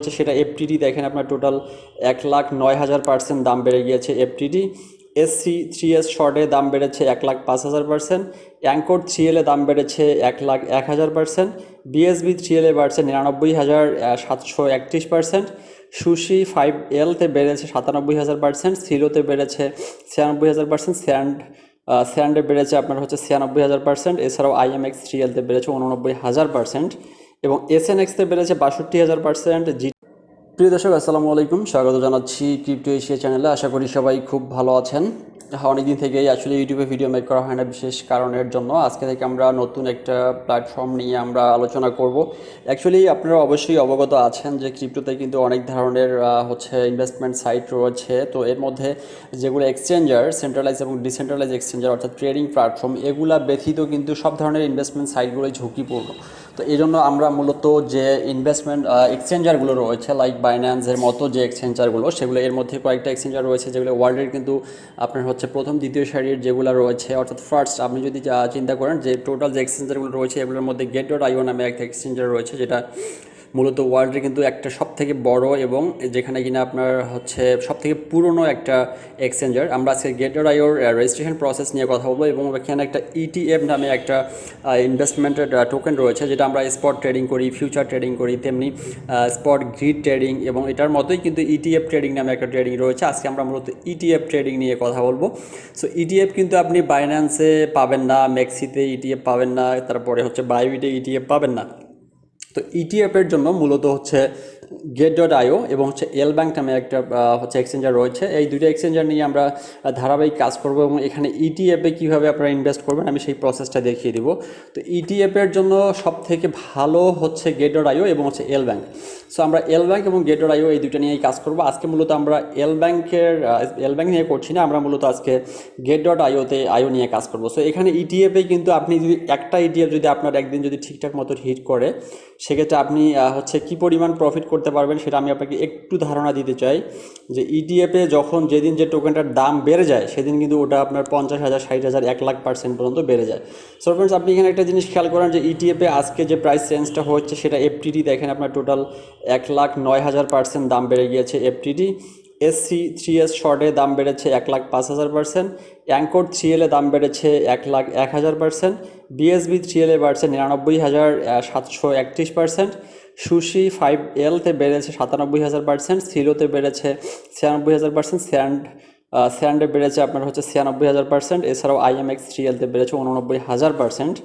সেটা এফটিডি দেখেন আপনার টোটাল 1,09,000% দাম বেড়ে গিয়েছে। এফটিডি SC 3S শর্টে দাম বেড়েছে 1,05,000%, অ্যাঙ্কর 3L দাম বেড়েছে 1,01,000%, বিএসবি 3L বাড়ছে 99,731%, সুশি 5Lতে বেড়েছে 97,000%, সিলোতে বেড়েছে 96,000%, স্যান্ডে বেড়েছে আপনার হচ্ছে 96,000%, এছাড়াও IMX 3Lতে বেড়েছে 89,000% এবং SNXতে বেড়েছে 62,000%। প্রিয় দর্শক আসসালামু আলাইকুম, স্বাগত জানাচ্ছি ক্রিপ্টো এশিয়া চ্যানেলে। আশা করি সবাই খুব ভালো আছেন। অনেকদিন থেকেই আসলে ইউটিউবে ভিডিও মেক করা হয় না বিশেষ কারণের জন্য। আজকে থেকে আমরা নতুন একটা প্ল্যাটফর্ম নিয়ে আমরা আলোচনা করব। অ্যাকচুয়ালি আপনারা অবশ্যই অবগত আছেন যে ক্রিপ্টোতে কিন্তু অনেক ধরনের ইনভেস্টমেন্ট সাইট রয়েছে। তো এর মধ্যে যেগুলো এক্সচেঞ্জার, সেন্ট্রালাইজ এবং ডিসেন্ট্রালাইজ এক্সচেঞ্জার অর্থাৎ ট্রেডিং প্ল্যাটফর্ম, এগুলা ব্যতীত কিন্তু সব ধরনের ইনভেস্টমেন্ট সাইটগুলোই ঝুঁকিপূর্ণ। তো এই জন্য আমরা মূলত যে ইনভেস্টমেন্ট এক্সচেঞ্জারগুলো রয়েছে লাইক বাইন্যান্সের মতো যে এক্সচেঞ্জারগুলো, সেগুলো এর মধ্যে কয়েকটা এক্সচেঞ্জার রয়েছে যেগুলো ওয়ার্ল্ডের কিন্তু আপনার হচ্ছে প্রথম দ্বিতীয় সারির যেগুলো রয়েছে, অর্থাৎ ফার্স্ট আপনি যদি চিন্তা করেন যে টোটাল যে এক্সচেঞ্জারগুলো রয়েছে এগুলোর মধ্যে গেট.io নামে একটা এক্সচেঞ্জার রয়েছে, যেটা মূলত ওয়ার্ল্ডের কিন্তু একটা সবথেকে বড় এবং যেখানে কিনা আপনার হচ্ছে সবথেকে পুরনো একটা এক্সচেঞ্জার। আমরা আজকে গেট.ioর রেজিস্ট্রেশন প্রসেস নিয়ে কথা বলবো এবং এখানে একটা ETF নামে একটা ইনভেস্টমেন্টের টোকেন রয়েছে, যেটা আমরা স্পট ট্রেডিং করি, ফিউচার ট্রেডিং করি, তেমনি স্পট গ্রিড ট্রেডিং এবং এটার মতোই কিন্তু ETF ট্রেডিং নামে একটা ট্রেডিং রয়েছে। আজকে আমরা মূলত ETF ট্রেডিং নিয়ে কথা বলবো। সো ETF কিন্তু আপনি বাইন্যান্সে পাবেন না, মেক্সিতে ETF পাবেন না, তারপরে হচ্ছে বাইবিটে ETF পাবেন না। তো ইটিএফের জন্য মূলত হচ্ছে গেট.io এবং হচ্ছে এল ব্যাংক নামে একটা হচ্ছে এক্সচেঞ্জার রয়েছে। এই দুটো এক্সচেঞ্জার নিয়ে আমরা ধারাবাহিক কাজ করব এবং এখানে ইটিএফে কীভাবে আপনারা ইনভেস্ট করবেন আমি সেই প্রসেসটা দেখিয়ে দিব। তো ইটিএফের জন্য সব থেকে ভালো হচ্ছে গেট.io এবং হচ্ছে এল ব্যাংক। সো আমরা এল ব্যাংক এবং গেট.io এই দুটো নিয়েই কাজ করব। আজকে মূলত আমরা এল ব্যাংক নিয়ে করছি না, আমরা মূলত আজকে গেট.ioতে নিয়ে কাজ করব। সো এখানে ইটিএফে কিন্তু আপনি যদি একটা ইটিএফ যদি আপনার একদিন যদি ঠিকঠাক মতো হিট করে, সেক্ষেত্রে আপনি হচ্ছে কি পরিমাণ প্রফিট করতে পারবেন সেটা আমি আপনাকে একটু ধারণা দিতে চাই। যে ইটিএফে যখন যেদিন যে টোকেনটার দাম বেড়ে যায় সেদিন কিন্তু ওটা আপনার 50,000, 60,000, 1,00,000% পর্যন্ত বেড়ে যায়। সো ফ্রেন্ডস, আপনি এখানে একটা জিনিস খেয়াল করেন যে ইটিএফে আজকে যে প্রাইস চেঞ্জটা হচ্ছে সেটা এফটিডি দেখেন আপনার টোটাল 1,09,000% দাম বেড়ে গিয়েছে। এফটিডি SC 3S শর্টে দাম বেড়েছে 1,05,000%, অ্যাঙ্কর 3L দাম বেড়েছে 1,01,000%, বিএসবি 3L বাড়ছে 99,731%, সুশি 5Lতে বেড়েছে 97,000%, সিলোতে বেড়েছে 96,000%, স্যান্ডে বেড়েছে আপনার হচ্ছে 96,000%, এছাড়াও IMX 3Lতে বেড়েছে 89,000%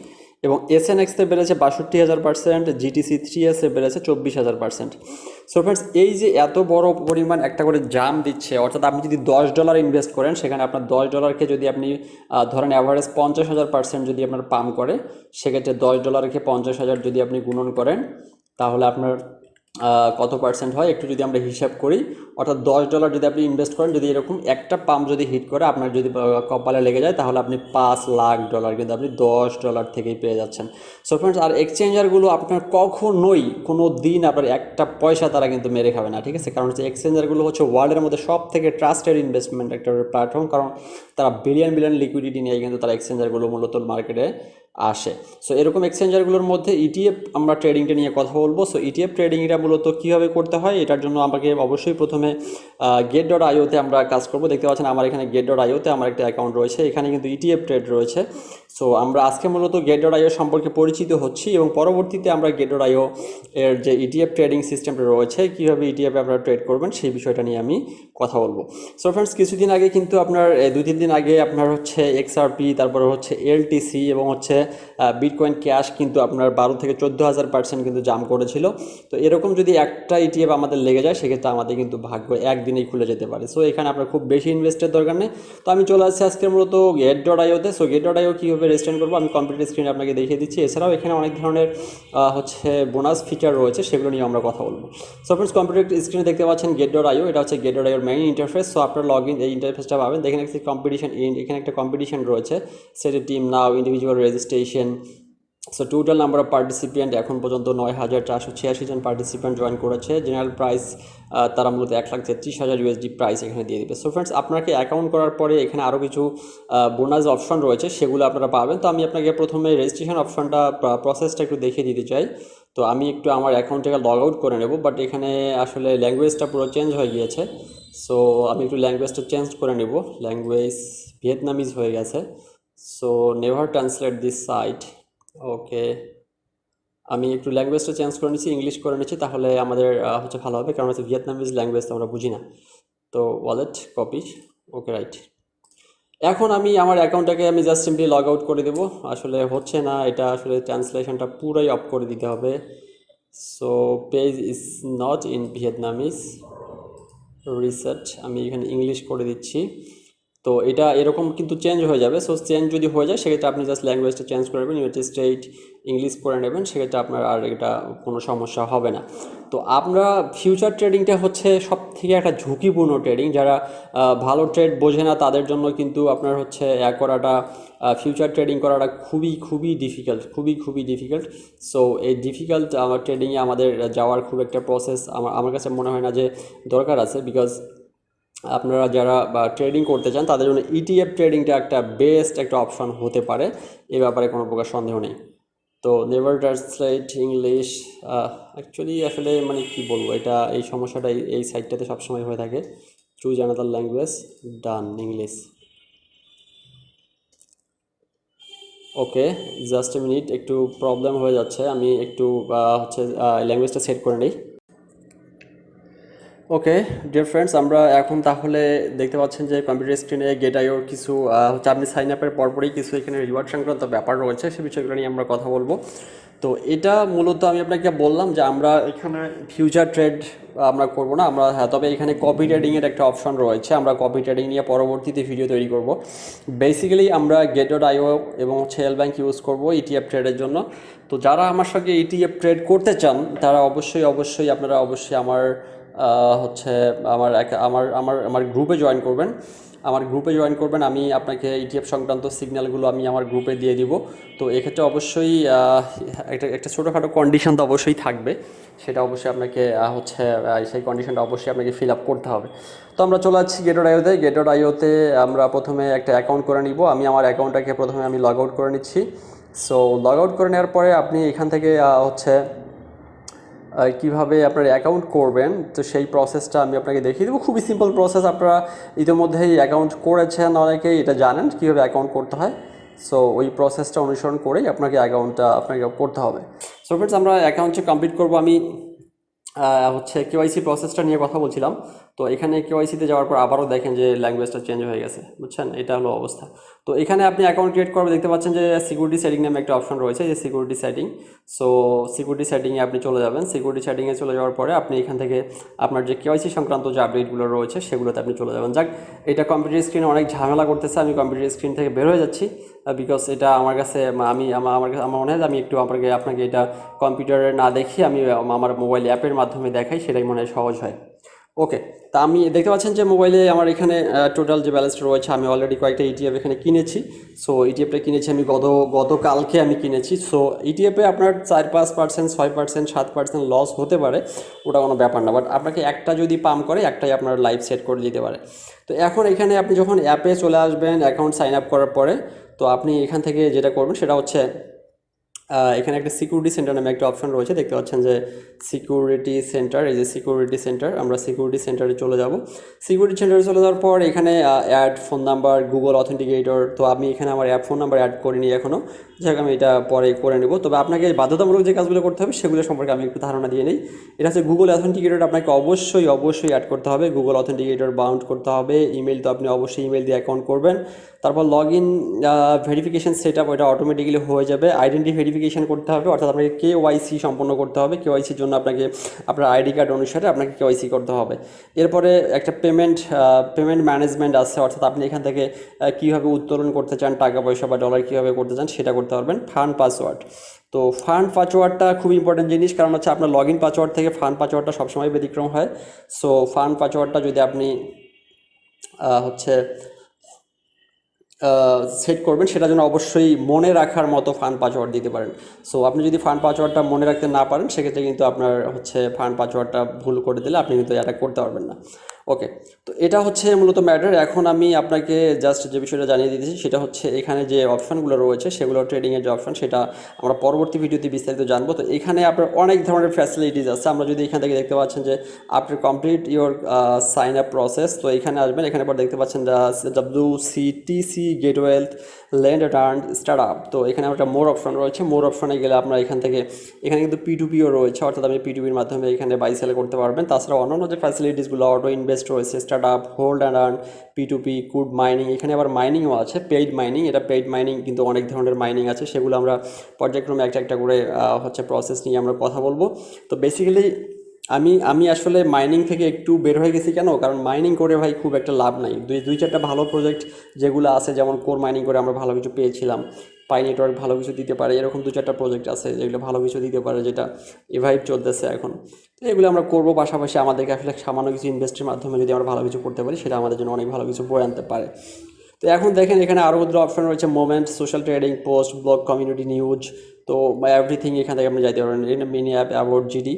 এবং SNXতে বেড়েছে 62,000%, GTC 3Sে বেড়েছে 24,000%। সো ফ্রেন্ডস, এই যে এত বড় পরিমাণ একটা করে জাম দিচ্ছে, অর্থাৎ আপনি যদি $10 ইনভেস্ট করেন, সেখানে আপনার $10কে যদি আপনি ধরেন অ্যাভারেজ 50,000% যদি আপনার পাম্প করে, সেক্ষেত্রে $10কে 50,000 যদি আপনি গুণন করেন তাহলে আপনার কত পার্সেন্ট হয় একটু যদি আমরা হিসাব করি। অর্থাৎ $10 যদি আপনি ইনভেস্ট করেন, যদি এরকম একটা পাম্প যদি হিট করে আপনার যদি কপালে লেগে যায়, তাহলে আপনি $5,00,000 কিন্তু আপনি $10 থেকেই পেয়ে যাচ্ছেন। সো ফ্রেন্ডস, আর এক্সচেঞ্জারগুলো আপনার কখনোই কোনো দিন আপনার একটা পয়সা তারা কিন্তু মেরে খাবে না, ঠিক আছে? কারণ হচ্ছে এক্সচেঞ্জারগুলো হচ্ছে ওয়ার্ল্ডের মধ্যে সব থেকে ট্রাস্টেড ইনভেস্টমেন্ট একটা প্ল্যাটফর্ম, কারণ তারা বিলিয়ন লিকুইডিটি নিয়ে কিন্তু তারা এক্সচেঞ্জারগুলো মূলত মার্কেটে আসে। সো এরকম এক্সচেঞ্জারগুলোর মধ্যে ইটিএফ আমরা ট্রেডিংটা নিয়ে কথা বলবো। সো ইটিএফ ট্রেডিংটা মূলত কীভাবে করতে হয়, এটার জন্য আমাকে অবশ্যই প্রথমে গেট.ioতে আমরা কাজ করব। দেখতে পাচ্ছেন আমার এখানে গেট.ioতে আমার একটা অ্যাকাউন্ট রয়েছে, এখানে কিন্তু ইটিএফ ট্রেড রয়েছে। সো আমরা আজকে মূলত গেট.io সম্পর্কে পরিচিত হচ্ছি এবং পরবর্তীতে আমরা গেট.io এর যে ইটিএফ ট্রেডিং সিস্টেমটা রয়েছে, কীভাবে ইটিএফে আপনারা ট্রেড করবেন সেই বিষয়টা নিয়ে আমি কথা বলবো। সো ফ্রেন্ডস, কিছুদিন আগে কিন্তু আপনার 2-3 দিন আগে আপনার হচ্ছে XRP, তারপরে হচ্ছে LTC এবং হচ্ছে বিটকয়েন ক্যাশ কিন্তু আপনার 12 থেকে 14,000% কিন্তু জাম করেছিল। তো এরকম যদি একটা ইটিএফ আমাদের লেগে যায়, সেক্ষেত্রে আমাদের কিন্তু ভাগ্য একদিনেই খুলে যেতে পারে। সো এখানে আপনার খুব বেশি ইনভেস্টের দরকার নেই। তো আমি চলে আসছি আজকে মূলত গেট.ioতে। সো গেট.io কীভাবে রেজিস্ট্রেশন করবো আমি কম্পিউটার স্ক্রিনে আপনাকে দেখিয়ে দিচ্ছি। এছাড়াও এখানে অনেক ধরনের হচ্ছে বোনাস ফিচার রয়েছে, সেগুলো নিয়ে আমরা কথা বলবো। সো ফ্রেন্ডস, কম্পিউটার স্ক্রিনে দেখতে পাচ্ছেন গেট.io, এটা হচ্ছে গেট.ioর মেইন ইন্টারফেস। সো আপনার লগ ইন এই ইন্টারফেসটা পাবেন। দেখেন একটি কম্পিটিশন এন্ড, এখানে একটা কম্পিটিশন রয়েছে, set team now, individual registration. So total number of participant এখন পর্যন্ত 9,486 জন পার্টিসিপেন্ট জয়েন করেছে। জেনারেল প্রাইস তারা মূলত 1,33,000 USD প্রাইস এখানে দিয়ে দেবে। সো ফ্রেন্ডস, আপনাকে অ্যাকাউন্ট করার পরে এখানে আরও কিছু বোনাস অপশন রয়েছে, সেগুলো আপনারা পাবেন। তো আমি আপনাকে প্রথমে রেজিস্ট্রেশন অপশনটা প্রসেসটা একটু দেখিয়ে দিতে চাই। তো আমি একটু আমার অ্যাকাউন্ট থেকে লগ আউট করে নেব, বাট এখানে আসলে ল্যাঙ্গুয়েজটা পুরো চেঞ্জ হয়ে গিয়েছে। সো আমি একটু ল্যাঙ্গুয়েজটা চেঞ্জ করে নেব, ল্যাঙ্গুয়েজ ভিয়েতনামিজ হয়ে গেছে। So never translate this site. Okay, আমি একটু ল্যাঙ্গুয়েজটা চেঞ্জ করে নিচ্ছি, ইংলিশ করে নিচ্ছি, তাহলে আমাদের হচ্ছে ভালো হবে, কারণ হচ্ছে ভিয়েতনামিজ ল্যাঙ্গুয়েজ তো আমরা বুঝি না। তো ওয়ালেট কপি, ওকে রাইট। এখন আমি আমার অ্যাকাউন্টটাকে আমি জাস্ট সিম্পলি লগ আউট করে দেবো। আসলে হচ্ছে না, এটা আসলে ট্রান্সলেশনটা পুরাই অফ করে দিতে হবে। So page is not in Vietnamese, reset, আমি এখানে ইংলিশ করে দিচ্ছি। তো এটা এরকম কিন্তু চেঞ্জ হয়ে যাবে। সো চেঞ্জ যদি হয়ে যায় সেক্ষেত্রে আপনি জাস্ট ল্যাঙ্গুয়েজটা চেঞ্জ করে নেবেন, ইউনাইটেড স্টেট ইংলিশ করে নেবেন, সেক্ষেত্রে আপনার আর এটা কোনো সমস্যা হবে না। তো আমরা ফিউচার ট্রেডিংটা হচ্ছে সব থেকে একটা ঝুঁকিপূর্ণ ট্রেডিং। যারা ভালো ট্রেড বোঝে না তাদের জন্য কিন্তু আপনার হচ্ছে করাটা, ফিউচার ট্রেডিং করাটা খুবই খুবই ডিফিকাল্ট, খুবই খুবই ডিফিকাল্ট। সো এই ডিফিকাল্ট আমার ট্রেডিংয়ে আমাদের যাওয়ার খুব একটা প্রসেস আমার কাছে মনে হয় না যে দরকার আছে। বিকজ আপনারা যারা ট্রেডিং করতে চান তাদের জন্য ইটিএফ ট্রেডিংটা একটা বেস্ট একটা অপশন হতে পারে, এ ব্যাপারে কোনো প্রকার সন্দেহ নেই। তো নেভার ট্রান্সলেট ইংলিশ, অ্যাকচুয়ালি আসলে মানে কি বলবো, এটা এই সমস্যাটা এই সাইটটাতে সবসময় হয়ে থাকে। Choose another language, done, English. Okay, just a minute, একটু প্রবলেম হয়ে যাচ্ছে, আমি একটু হচ্ছে ল্যাঙ্গুয়েজটা সেট করে নিই। ওকে ডিয়ার ফ্রেন্ডস, আমরা এখন তাহলে দেখতে পাচ্ছেন যে কম্পিউটার স্ক্রিনে গেটাইওর কিছু হচ্ছে আপনি সাইন আপের পরপরই কিছু এখানে রিওয়ার্ড সংক্রান্ত ব্যাপার রয়েছে, সে বিষয়গুলো নিয়ে আমরা কথা বলবো। তো এটা মূলত আমি আপনাকে বললাম যে আমরা এখানে ফিউচার ট্রেড আমরা করব না আমরা, হ্যাঁ তবে এখানে কপি ট্রেডিংয়ের একটা অপশন রয়েছে, আমরা কপি ট্রেডিং নিয়ে পরবর্তীতে ভিডিও তৈরি করব। বেসিক্যালি আমরা গেট.আইও এবং হচ্ছে এল ব্যাংক ইউজ করব ইটিএফ ট্রেডের জন্য। তো যারা আমার সঙ্গে ইটিএফ ট্রেড করতে চান তারা অবশ্যই আপনারা অবশ্যই আমার হচ্ছে আমার আমার আমার আমার গ্রুপে জয়েন করবেন, আমি আপনাকে ইটিএফ সংক্রান্ত সিগন্যালগুলো আমি আমার গ্রুপে দিয়ে দিব। তো এক্ষেত্রে অবশ্যই একটা ছোটোখাটো কন্ডিশন তো অবশ্যই থাকবে, সেটা অবশ্যই আপনাকে হচ্ছে সেই কন্ডিশনটা অবশ্যই আপনাকে ফিল আপ করতে হবে। তো আমরা চলে যাচ্ছি গেট.আইওতে আমরা প্রথমে একটা অ্যাকাউন্ট করে নিব। আমি আমার অ্যাকাউন্টটাকে প্রথমে আমি লগ আউট করে নিচ্ছি। সো লগ আউট করে নেওয়ার পরে আপনি এখান থেকে হচ্ছে কীভাবে আপনার অ্যাকাউন্ট করবেন, তো সেই প্রসেসটা আমি আপনাকে দেখিয়ে দেবো। খুবই সিম্পল প্রসেস, আপনারা ইতিমধ্যেই অ্যাকাউন্ট করেছেন, অনেকেই এটা জানেন কীভাবে অ্যাকাউন্ট করতে হয়। সো ওই প্রসেসটা অনুসরণ করেই আপনাকে অ্যাকাউন্টটা করতে হবে। সো ফ্রেন্ডস, আমরা অ্যাকাউন্টটা কমপ্লিট করবো। আমি হচ্ছে কেওয়াইসি প্রসেসটা নিয়ে কথা বলছিলাম। তো এখানে কেওয়াইসিতে যাওয়ার পর আবারও দেখেন যে ল্যাঙ্গুয়েজটা চেঞ্জ হয়ে গেছে, বুঝছেন, এটা হলো অবস্থা। তো এখানে আপনি অ্যাকাউন্ট ক্রিয়েট করবে, দেখতে পাচ্ছেন যে সিকিউরিটি সেটিং নামে একটা অপশন রয়েছে, যে সিকিউরিটি সেটিং। সো সিকিউরিটি সেটিংয়ে আপনি চলে যাবেন। সিকিউরিটি সেটিংয়ে চলে যাওয়ার পরে আপনি এখান থেকে আপনার যে কেওয়াইসি সংক্রান্ত যে আপডেটগুলো রয়েছে সেগুলোতে আপনি চলে যাবেন। যাক, এটা কম্পিউটার স্ক্রিনে অনেক ঝামেলা করতেছে, আমি কম্পিউটার স্ক্রিন থেকে বের হয়ে যাচ্ছি, বিকজ এটা আমার কাছে আমার মনে হয় যে আমি একটু আপনাকে এটা কম্পিউটারে না দেখি আমি আমার মোবাইল অ্যাপের মাধ্যমে দেখাই, সেটাই মনে হয় সহজ হয়। ওকে, তা আমি দেখতে পাচ্ছেন যে মোবাইলে আমার এখানে টোটাল যে ব্যালেন্সটা রয়েছে, আমি অলরেডি কয়েকটা ইটিএফ এখানে কিনেছি। সো ইটিএফটা কিনেছি আমি গতকালকে আমি কিনেছি। সো ইটিএফে আপনার 4-5%, 6%, 7% লস হতে পারে, ওটা কোনো ব্যাপার না, বাট আপনাকে একটা যদি পাম্প করে একটাই আপনার লাইভ সেট করে দিতে পারে। তো এখন এখানে আপনি যখন অ্যাপে চলে আসবেন অ্যাকাউন্ট সাইন আপ করার পরে, তো আপনি এখান থেকে যেটা করবেন সেটা হচ্ছে এখানে একটা সিকিউরিটি সেন্টার নামে একটা অপশন রয়েছে, দেখতে পাচ্ছেন যে সিকিউরিটি সেন্টার, এই যে সিকিউরিটি সেন্টার, আমরা সিকিউরিটি সেন্টারে চলে যাব। সিকিউরিটি সেন্টারে চলে যাওয়ার পর এখানে add phone number, Google authenticator, তো আমি এখানে আমার অ্যাপ ফোন নাম্বার অ্যাড করিনি এখনও, যাক আমি এটা পরে করে নেব। তবে আপনাকে বাধ্যতামূলক যে কাজগুলো করতে হবে সেগুলো সম্পর্কে আমি একটু ধারণা দিয়ে নিই। এটা হচ্ছে গুগল অথেন্টিকেটর, আপনাকে অবশ্যই অ্যাড করতে হবে, গুগল অথেন্টিকেটর বাউন্ড করতে হবে। ইমেল তো আপনি অবশ্যই ইমেল দিয়ে অ্যাকাউন্ট করবেন। তারপর log in verification set up, ওটা অটোমেটিক্যালি হয়ে যাবে। আইডেন্টি ভেরিফিকেশান করতে হবে, অর্থাৎ আপনাকে কেওয়াইসি সম্পন্ন করতে হবে। কেওয়াইসির জন্য আপনাকে আপনার আইডি কার্ড অনুসারে আপনাকে কেওয়াইসি করতে হবে। এরপরে একটা পেমেন্ট ম্যানেজমেন্ট আছে, অর্থাৎ আপনি এখান থেকে কীভাবে উত্তোলন করতে চান টাকা পয়সা বা ডলার কীভাবে করতে চান সেটা করতে পারবেন। ফান্ড পাসওয়ার্ড, তো ফান্ড পাসওয়ার্ডটা খুব ইম্পর্টেন্ট জিনিস, কারণ হচ্ছে আপনার লগ ইন পাসওয়ার্ড থেকে ফান্ড পাসওয়ার্ডটা সবসময় ব্যতিক্রম হয়। সো ফান্ড পাসওয়ার্ডটা যদি আপনি হচ্ছে সেট করবেন, সেটার জন্য অবশ্যই মনে রাখার মতো ফান্ড পাসওয়ার্ড দিতে পারেন। সো আপনি যদি ফান্ড পাসওয়ার্ডটা মনে রাখতে না পারেন সেক্ষেত্রে কিন্তু আপনার হচ্ছে ফান্ড পাসওয়ার্ডটা ভুল করে দিলে আপনি কিন্তু এটা করতে পারবেন না। ওকে, তো এটা হচ্ছে মূলত ম্যাটার। এখন আমি আপনাকে জাস্ট যে বিষয়টা জানিয়ে দিতেছি সেটা হচ্ছে এখানে যে অপশনগুলো রয়েছে সেগুলো ট্রেডিংয়ের যে অপশন সেটা আমরা পরবর্তী ভিডিওতে বিস্তারিত জানবো। তো এখানে আপনার অনেক ধরনের ফ্যাসিলিটিস আছে। আমরা যদি এখান থেকে দেখতে পাচ্ছেন যে after complete your sign up process, তো এখানে আসবেন, এখানে পর দেখতে পাচ্ছেন WCTC get wealth land and start up. তো এখানে একটা মোর অপশন রয়েছে, মোর অপশনে গেলে আপনার এখানে কিন্তু P2Pও রয়েছে, অর্থাৎ আপনি P2Pর মাধ্যমে এখানে বাই সেল করতে পারবেন। তাছাড়া অন্যান্য যে ফ্যাসিলিটিসগুলো অটো ইনভেস্ট রয়েছে, start up, hold and earn, P2P, could mining, এখানে আবার মাইনিংও আছে, পেইড মাইনিং। এটা পেইড মাইনিং কিন্তু অনেক ধরনের মাইনিং আছে, সেগুলো আমরা পর্যায়ক্রমে একটা একটা করে হচ্ছে প্রসেস নিয়ে আমরা কথা বলবো। তো বেসিক্যালি আমি আসলে মাইনিং থেকে একটু বের হয়ে গেছি। কেন? কারণ মাইনিং করে ভাই খুব একটা লাভ নাই। দুই চারটা ভালো প্রজেক্ট যেগুলো আছে, যেমন কোর মাইনিং করে আমরা ভালো কিছু পেয়েছিলাম, পাই নেটওয়ার্ক ভালো কিছু দিতে পারে, এরকম দু চারটা প্রজেক্ট আছে যেগুলো ভালো কিছু দিতে পারে, যেটা রিভাইভ চলতেছে এখন। তো এগুলো আমরা করবো, পাশাপাশি আমাদেরকে আসলে সামান্য কিছু ইনভেস্টের মাধ্যমে যদি আমরা ভালো কিছু করতে পারি সেটা আমাদের জন্য অনেক ভালো কিছু বয়ে আনতে পারে। তো এখন দেখেন এখানে আরও অপশন রয়েছে, moment, social trading, post, blog, community, news. তো এভরিথিং এখান থেকে আপনি যাইতে পারেন। Mini app, about, GD.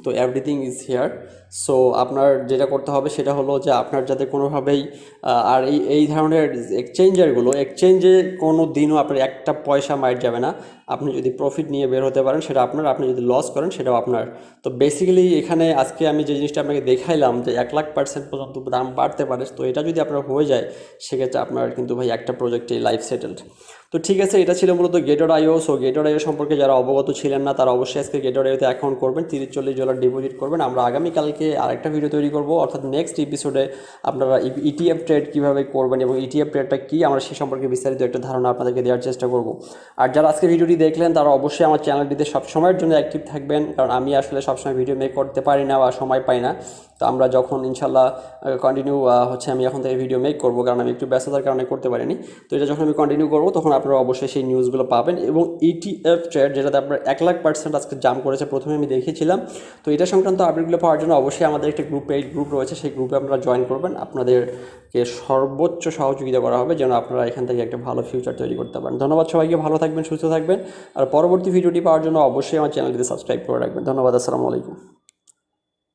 তো এভরিথিং ইজ হিয়ার। সো আপনার যেটা করতে হবে সেটা হলো যে আপনার যাতে কোনোভাবেই আর এই ধরনের এক্সচেঞ্জে কোনো দিনও আপনার একটা পয়সা মাইট যাবে না। আপনি যদি প্রফিট নিয়ে বের হতে পারেন সেটা আপনার, আপনি যদি লস করেন সেটাও আপনার। তো বেসিক্যালি এখানে আজকে আমি যে জিনিসটা আপনাকে দেখাইলাম যে 1,00,000% পর্যন্ত দাম বাড়তে পারে, তো এটা যদি আপনার হয়ে যায় সেক্ষেত্রে আপনার কিন্তু ভাই একটা প্রজেক্টে লাইফ সেটেলড। তো ঠিক আছে, এটা ছিল মূলত গেটর.io। সো গেটর.io সম্পর্কে যারা অবগত ছিলেন না তারা অবশ্যই আজকে গেটর.ioতে অ্যাকাউন্ট করবেন, $30-40 ডিপোজিট করবেন। আমরা আগামীকালকে আরেকটা ভিডিও তৈরি করব, অর্থাৎ নেক্সট এপিসোডে আপনারা ETF ট্রেড কীভাবে করবেন এবং ETF ট্রেডটা কী আমরা সে সম্পর্কে বিস্তারিত একটা ধারণা আপনাদেরকে দেওয়ার চেষ্টা করব। আর যারা আজকে ভিডিওটি দেখলেন তারা অবশ্যই আমার চ্যানেলটিতে সবসময়ের জন্য অ্যাক্টিভ থাকবেন, কারণ আমি আসলে সবসময় ভিডিও মেক করতে পারি না বা সময় পাই না। তো আমরা যখন ইনশাল্লাহ কন্টিনিউ আমি এখন থেকে ভিডিও মেক করবো, কারণ আমি একটু ব্যস্ততার কারণে করতে পারিনি। তো এটা যখন আমি কন্টিনিউ করবো তখন আপনারা অবশ্যই সেই নিউজগুলো পাবেন। এবং ETF ট্রেড যেটাতে আপনার 1,00,000% আজকে জাম্প করেছে, প্রথমে আমি দেখিয়েছিলাম। তো এটা সংক্রান্ত আপডেটগুলো পাওয়ার জন্য অবশ্যই আমাদের একটা পেইড গ্রুপ রয়েছে, সেই গ্রুপে আপনারা জয়েন করবেন। আপনাদেরকে সর্বোচ্চ সহযোগিতা করা হবে যেন আপনারা এখান থেকে একটা ভালো ফিউচার তৈরি করতে পারেন। ধন্যবাদ সবাইকে, ভালো থাকবেন, সুস্থ থাকবেন। আর পরবর্তী ভিডিওটি পাওয়ার জন্য অবশ্যই আমার চ্যানেলটিতে সাবস্ক্রাইব করে রাখবেন। ধন্যবাদ, আসসালামু আলাইকুম।